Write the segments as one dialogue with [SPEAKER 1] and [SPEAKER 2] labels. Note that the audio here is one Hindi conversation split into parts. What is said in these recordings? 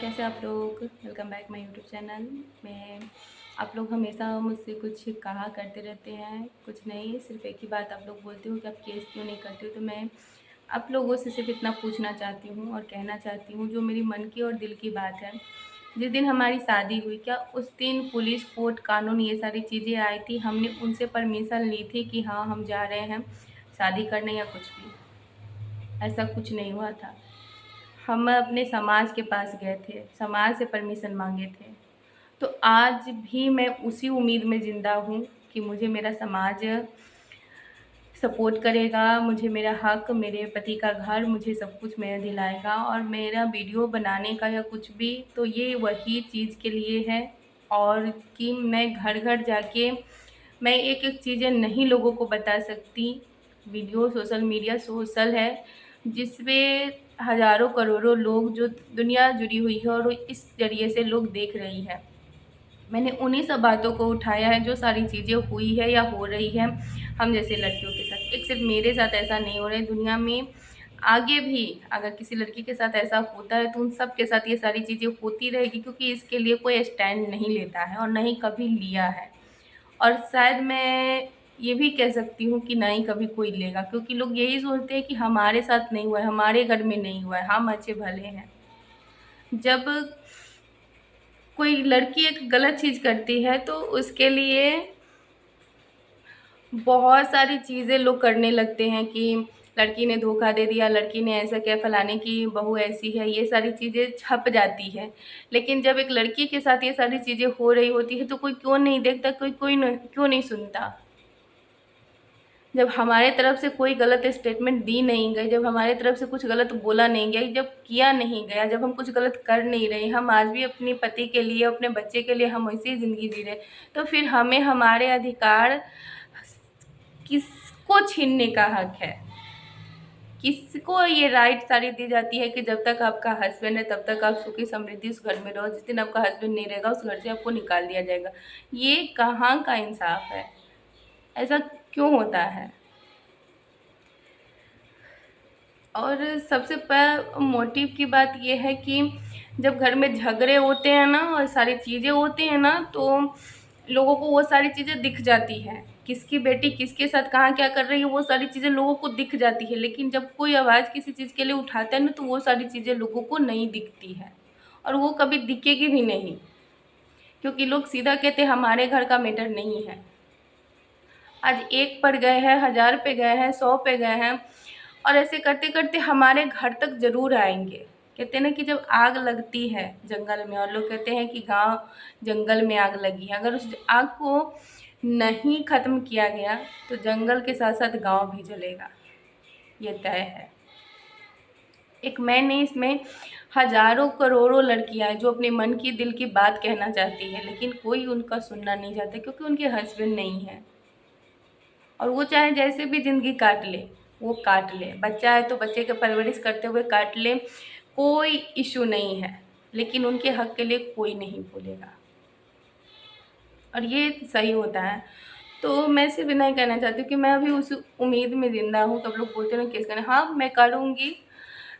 [SPEAKER 1] कैसे आप लोग। Welcome back my YouTube channel में। आप लोग हमेशा मुझसे कुछ कहा करते रहते हैं, कुछ नहीं, सिर्फ एक ही बात आप लोग बोलते हो कि आप केस क्यों नहीं करते हो। तो मैं आप लोगों से सिर्फ इतना पूछना चाहती हूँ और कहना चाहती हूँ, जो मेरी मन की और दिल की बात है। जिस दिन हमारी शादी हुई, क्या उस दिन पुलिस, कोर्ट, कानून, ये सारी चीज़ें आई थी? हमने उनसे परमिशन ली थी कि हाँ हम जा रहे हैं शादी करने, या कुछ भी ऐसा कुछ नहीं हुआ था। हम अपने समाज के पास गए थे, समाज से परमिशन मांगे थे। तो आज भी मैं उसी उम्मीद में ज़िंदा हूँ कि मुझे मेरा समाज सपोर्ट करेगा, मुझे मेरा हक, मेरे पति का घर, मुझे सब कुछ मेरा दिलाएगा। और मेरा वीडियो बनाने का या कुछ भी, तो ये वही चीज़ के लिए है। और कि मैं घर घर जाके मैं एक एक चीज़ें नहीं लोगों को बता सकती। वीडियो सोशल मीडिया सोशल है, जिसपे हज़ारों करोड़ों लोग, जो दुनिया जुड़ी हुई है और इस ज़रिए से लोग देख रही है। मैंने उन्हीं सब बातों को उठाया है, जो सारी चीज़ें हुई है या हो रही है हम जैसे लड़कियों के साथ। एक सिर्फ मेरे साथ ऐसा नहीं हो रहा है, दुनिया में आगे भी अगर किसी लड़की के साथ ऐसा होता है तो उन सब के साथ ये सारी चीज़ें होती रहेगी, क्योंकि इसके लिए कोई स्टैंड नहीं लेता है और नहीं कभी लिया है। और शायद मैं ये भी कह सकती हूँ कि नहीं कभी कोई लेगा, क्योंकि लोग यही सोचते हैं कि हमारे साथ नहीं हुआ है, हमारे घर में नहीं हुआ है, हम अच्छे भले हैं। जब कोई लड़की एक गलत चीज़ करती है तो उसके लिए बहुत सारी चीज़ें लोग करने लगते हैं कि लड़की ने धोखा दे दिया, लड़की ने ऐसा किया, फलाने की बहू ऐसी है, ये सारी चीज़ें छप जाती है। लेकिन जब एक लड़की के साथ ये सारी चीज़ें हो रही होती है तो कोई क्यों नहीं देखता, क्यों नहीं सुनता। जब हमारे तरफ से कोई गलत स्टेटमेंट दी नहीं गई, जब हमारे तरफ से कुछ गलत बोला नहीं गया, जब किया नहीं गया, जब हम कुछ गलत कर नहीं रहे, हम आज भी अपने पति के लिए, अपने बच्चे के लिए हम वैसी ज़िंदगी जी रहे, तो फिर हमें हमारे अधिकार किसको छीनने का हक है? किसको ये राइट सारी दी जाती है कि जब तक आपका हस्बैंड है तब तक आप सुखी समृद्धि उस घर में रहो, जिस दिन आपका हस्बैंड नहीं रहेगा उस घर से आपको निकाल दिया जाएगा? ये कहाँ का इंसाफ है? ऐसा क्यों होता है? और सबसे मोटिव की बात ये है कि जब घर में झगड़े होते हैं ना और सारी चीज़ें होती हैं ना, तो लोगों को वो सारी चीज़ें दिख जाती हैं। किसकी बेटी किसके साथ कहाँ क्या कर रही है, वो सारी चीज़ें लोगों को दिख जाती है। लेकिन जब कोई आवाज़ किसी चीज़ के लिए उठाता है ना, तो वो सारी चीज़ें लोगों को नहीं दिखती है और वो कभी दिखेगी भी नहीं, क्योंकि लोग सीधा कहते हैं हमारे घर का मैटर नहीं है। आज 1 पर गए हैं, 1000 पे गए हैं, 100 पे गए हैं, और ऐसे करते करते हमारे घर तक ज़रूर आएंगे। कहते हैं ना कि जब आग लगती है जंगल में, और लोग कहते हैं कि गांव जंगल में आग लगी है, अगर उस आग को नहीं ख़त्म किया गया तो जंगल के साथ साथ गांव भी जलेगा, ये तय है। एक मैं नहीं, इसमें हज़ारों करोड़ों लड़कियां हैं जो अपने मन की दिल की बात कहना चाहती है, लेकिन कोई उनका सुनना नहीं चाहता, क्योंकि उनके हस्बैंड नहीं है। और वो चाहे जैसे भी ज़िंदगी काट ले, वो काट ले। बच्चा है तो बच्चे का परवरिश करते हुए काट ले, कोई इशू नहीं है, लेकिन उनके हक के लिए कोई नहीं बोलेगा, और ये सही होता है। तो मैं सिर्फ इतना ही कहना चाहती हूँ कि मैं अभी उस उम्मीद में ज़िंदा हूँ। कब लोग बोलते हैं ना केस करना, हाँ मैं करूँगी।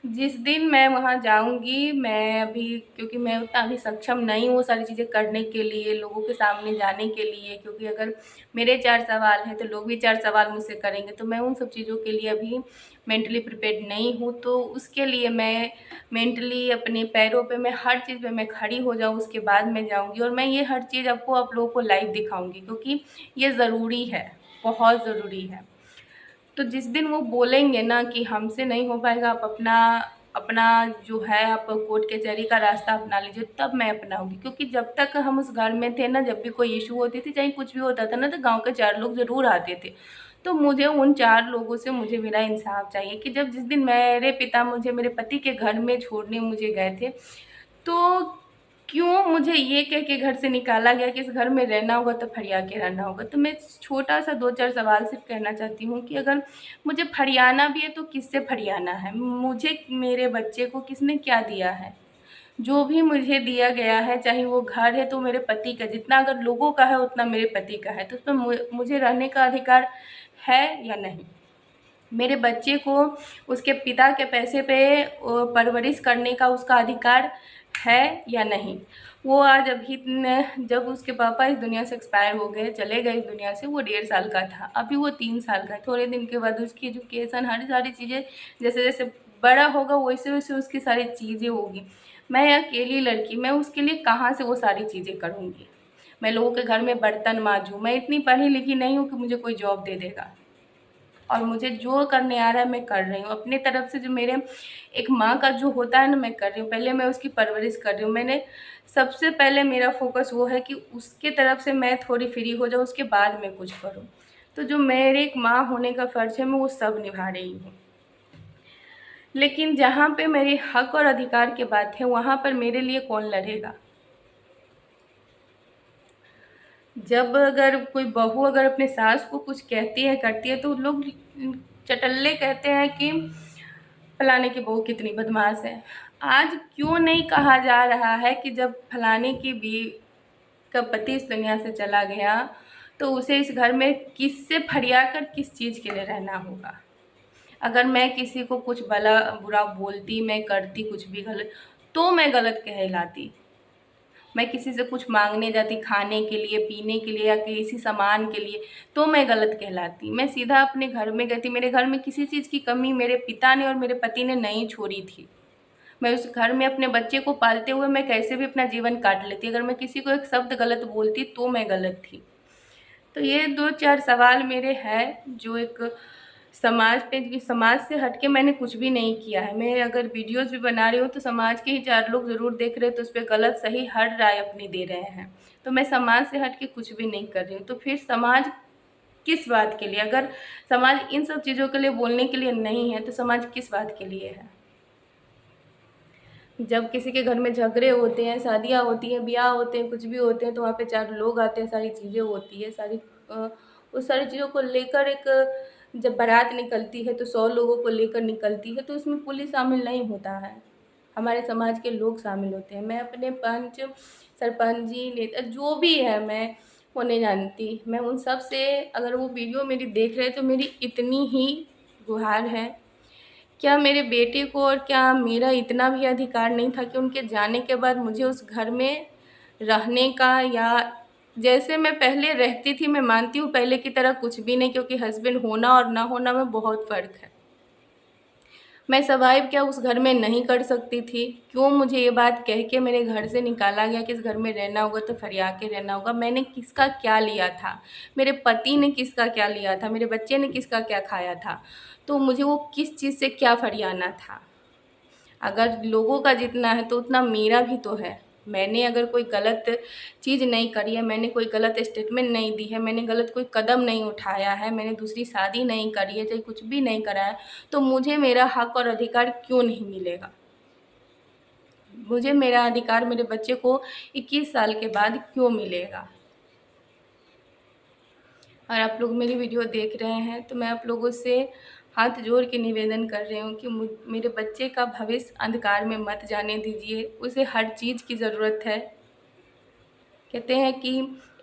[SPEAKER 1] जिस दिन मैं वहाँ जाऊँगी, मैं अभी, क्योंकि मैं उतना अभी सक्षम नहीं हूँ वो सारी चीज़ें करने के लिए, लोगों के सामने जाने के लिए, क्योंकि अगर मेरे 4 सवाल हैं तो लोग भी 4 सवाल मुझसे करेंगे, तो मैं उन सब चीज़ों के लिए अभी मेंटली प्रिपेयर्ड नहीं हूँ। तो उसके लिए मैं मेंटली अपने पैरों पे, मैं हर चीज़ पे मैं खड़ी हो जाऊँ, उसके बाद मैं जाऊँगी। और मैं ये हर चीज़ आपको, आप लोगों को लाइव दिखाऊँगी, क्योंकि ये ज़रूरी है, बहुत ज़रूरी है। तो जिस दिन वो बोलेंगे ना कि हमसे नहीं हो पाएगा, आप अपना अपना जो है आप कोर्ट कचहरी का रास्ता अपना लीजिए, तब मैं अपनाऊँगी। क्योंकि जब तक हम उस घर में थे ना, जब भी कोई इश्यू होती थी, चाहे कुछ भी होता था ना, तो गाँव के 4 लोग ज़रूर आते थे। तो मुझे उन 4 लोगों से मुझे मेरा इंसाफ चाहिए कि जब जिस दिन मेरे पिता मुझे मेरे पति के घर में छोड़ने मुझे गए थे, तो क्यों मुझे ये कह के घर से निकाला गया कि इस घर में रहना होगा तो फरिया के रहना होगा। तो मैं छोटा-सा 2-4 सवाल सिर्फ़ कहना चाहती हूँ कि अगर मुझे फरियाना भी है तो किससे फरियाना है? मुझे मेरे बच्चे को किसने क्या दिया है? जो भी मुझे दिया गया है, चाहे वो घर है तो मेरे पति का, जितना अगर लोगों का है उतना मेरे पति का है, तो उसमें मुझे रहने का अधिकार है या नहीं? मेरे बच्चे को उसके पिता के पैसे पे परवरिश करने का उसका अधिकार है या नहीं। वो आज अभी जब उसके पापा इस दुनिया से एक्सपायर हो गए, चले गए इस दुनिया से, वो 1.5 साल का था, अभी वो 3 साल का है। थोड़े दिन के बाद उसकी एजुकेशन, हर सारी चीज़ें जैसे जैसे बड़ा होगा वैसे वैसे उसकी सारी चीज़ें होगी। मैं अकेली लड़की, मैं उसके लिए कहाँ से वो सारी चीज़ें करूँगी। मैं लोगों के घर में बर्तन मांजूँ, मैं इतनी पढ़ी लिखी नहीं हूँ कि मुझे कोई जॉब दे देगा। और मुझे जो करने आ रहा है मैं कर रही हूँ अपनी तरफ से। जो मेरे एक माँ का जो होता है ना, मैं कर रही हूँ। पहले मैं उसकी परवरिश कर रही हूँ। मैंने सबसे पहले मेरा फोकस वो है कि उसके तरफ से मैं थोड़ी फ्री हो जाऊँ, उसके बाद मैं कुछ करूँ। तो जो मेरे एक माँ होने का फ़र्ज़ है मैं वो सब निभा रही हूँ। लेकिन जहाँ पे मेरे हक और अधिकार की बात है वहाँ पर मेरे लिए कौन लड़ेगा। जब अगर कोई बहू अगर अपने सास को कुछ कहती है करती है तो लोग चटल्ले कहते हैं कि फलाने की बहू कितनी बदमाश है। आज क्यों नहीं कहा जा रहा है कि जब फलाने की भी का पति इस दुनिया से चला गया तो उसे इस घर में किससे फरिया कर किस चीज़ के लिए रहना होगा। अगर मैं किसी को कुछ भला बुरा बोलती, मैं करती कुछ भी गलत, तो मैं गलत कहलाती। मैं किसी से कुछ मांगने जाती खाने के लिए, पीने के लिए या किसी सामान के लिए, तो मैं गलत कहलाती। मैं सीधा अपने घर में गई थी। मेरे घर में किसी चीज़ की कमी मेरे पिता ने और मेरे पति ने नहीं छोड़ी थी। मैं उस घर में अपने बच्चे को पालते हुए मैं कैसे भी अपना जीवन काट लेती। अगर मैं किसी को एक शब्द गलत बोलती तो मैं गलत थी। तो ये 2-4 सवाल मेरे हैं जो एक समाज पे, कि समाज से हट के मैंने कुछ भी नहीं किया है। मैं अगर वीडियोज़ भी बना रही हूँ तो समाज के ही 4 लोग ज़रूर देख रहे हैं, तो उस पे गलत सही हर राय अपनी दे रहे हैं। तो मैं समाज से हट के कुछ भी नहीं कर रही हूँ। तो फिर समाज किस बात के लिए? अगर समाज इन सब चीज़ों के लिए बोलने के लिए नहीं है तो समाज किस बात के लिए है? जब किसी के घर में झगड़े होते हैं, शादियाँ होती हैं, ब्याह होते हैं, कुछ भी होते हैं तो वहाँ पे 4 लोग आते हैं, सारी चीज़ें होती है, उस सारी चीज़ों को लेकर एक जब बारात निकलती है तो 100 लोगों को लेकर निकलती है, तो उसमें पुलिस शामिल नहीं होता है। हमारे समाज के लोग शामिल होते हैं। मैं अपने पंच, सरपंच जी, नेता जो भी है मैं वो नहीं जानती। मैं उन सब से, अगर वो वीडियो मेरी देख रहे हैं तो मेरी इतनी ही गुहार है, क्या मेरे बेटे को और क्या मेरा इतना भी अधिकार नहीं था कि उनके जाने के बाद मुझे उस घर में रहने का, या जैसे मैं पहले रहती थी, मैं मानती हूँ पहले की तरह कुछ भी नहीं, क्योंकि हस्बैंड होना और ना होना में बहुत फ़र्क है। मैं सर्वाइव क्या उस घर में नहीं कर सकती थी? क्यों मुझे ये बात कह के मेरे घर से निकाला गया कि इस घर में रहना होगा तो फरिया के रहना होगा? मैंने किसका क्या लिया था? मेरे पति ने किसका क्या लिया था? मेरे बच्चे ने किसका क्या खाया था? तो मुझे वो किस चीज़ से क्या फरियाना था? अगर लोगों का जितना है तो उतना मेरा भी तो है। मैंने अगर कोई गलत चीज़ नहीं करी है, मैंने कोई गलत स्टेटमेंट नहीं दी है, मैंने गलत कोई कदम नहीं उठाया है, मैंने दूसरी शादी नहीं करी है, चाहे कुछ भी नहीं करा है, तो मुझे मेरा हक और अधिकार क्यों नहीं मिलेगा? मुझे मेरा अधिकार मेरे बच्चे को 21 साल के बाद क्यों मिलेगा? और आप लोग मेरी वीडियो देख रहे हैं तो मैं आप लोगों से हाथ जोड़ के निवेदन कर रही हूँ कि मेरे बच्चे का भविष्य अंधकार में मत जाने दीजिए। उसे हर चीज़ की ज़रूरत है। कहते हैं कि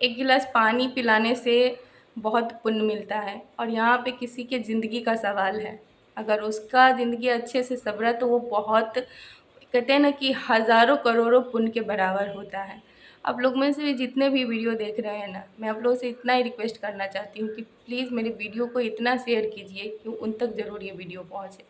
[SPEAKER 1] एक गिलास पानी पिलाने से बहुत पुण्य मिलता है, और यहाँ पे किसी के ज़िंदगी का सवाल है। अगर उसका ज़िंदगी अच्छे से संवरा तो वो बहुत, कहते हैं ना कि हज़ारों करोड़ों पुण्य के बराबर होता है। आप लोग में से जितने भी वीडियो देख रहे हैं ना, मैं आप लोगों से इतना ही रिक्वेस्ट करना चाहती हूँ कि प्लीज़ मेरे वीडियो को इतना शेयर कीजिए कि उन तक ज़रूर ये वीडियो पहुँचे।